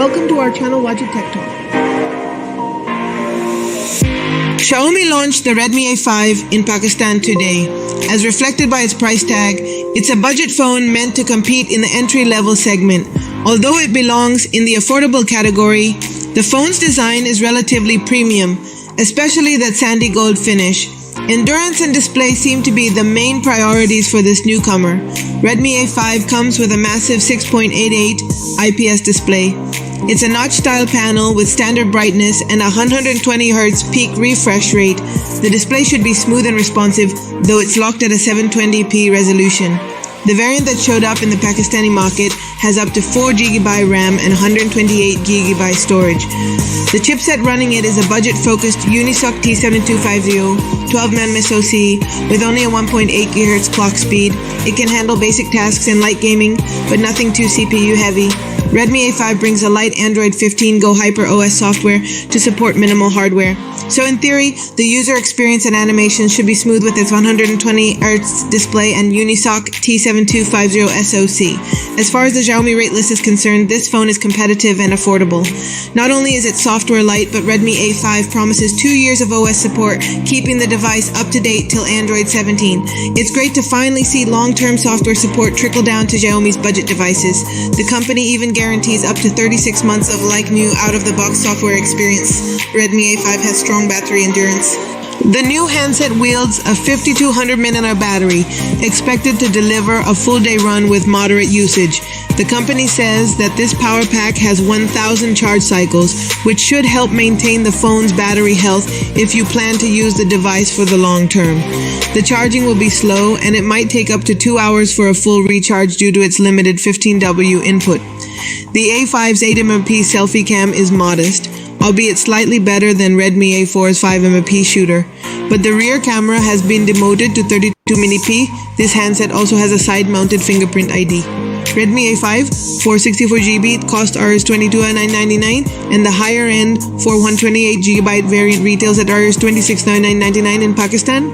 Welcome to our channel, Watch It Tech Talk. Xiaomi launched the Redmi A5 in Pakistan today. As reflected by its price tag, it's a budget phone meant to compete in the entry-level segment. Although it belongs in the affordable category, the phone's design is relatively premium, especially that sandy gold finish. Endurance and display seem to be the main priorities for this newcomer. Redmi A5 comes with a massive 6.88 IPS display. It's a notch-style panel with standard brightness and a 120Hz peak refresh rate. The display should be smooth and responsive, though it's locked at a 720p resolution. The variant that showed up in the Pakistani market has up to 4GB RAM and 128GB storage. The chipset running it is a budget-focused Unisoc T7250 12-nm SoC with only a 1.8 GHz clock speed. It can handle basic tasks and light gaming, but nothing too CPU heavy. Redmi A5 brings a light Android 15 Go Hyper OS software to support minimal hardware. So in theory, the user experience and animation should be smooth with its 120Hz display and Unisoc T7250 SoC. As far as the Xiaomi rate list is concerned, this phone is competitive and affordable. Not only is it software light, but Redmi A5 promises 2 years of OS support, keeping the device up to date till Android 17. It's great to finally see long-term software support trickle down to Xiaomi's budget devices. The company even guarantees up to 36 months of like-new out-of-the-box software experience. Redmi A5 has strong battery endurance. The new handset wields a 5200 mAh battery, expected to deliver a full day run with moderate usage. The company says that this power pack has 1000 charge cycles, which should help maintain the phone's battery health if you plan to use the device for the long term. The charging will be slow, and it might take up to 2 hours for a full recharge due to its limited 15W input. The A5's 8MP selfie cam is modest, albeit slightly better than Redmi A4's 5MP shooter. But the rear camera has been demoted to 32mm. This handset also has a side-mounted fingerprint ID. Redmi A5 for 64GB cost Rs 22,999, and the higher end for 128GB variant retails at Rs 26,999 in Pakistan.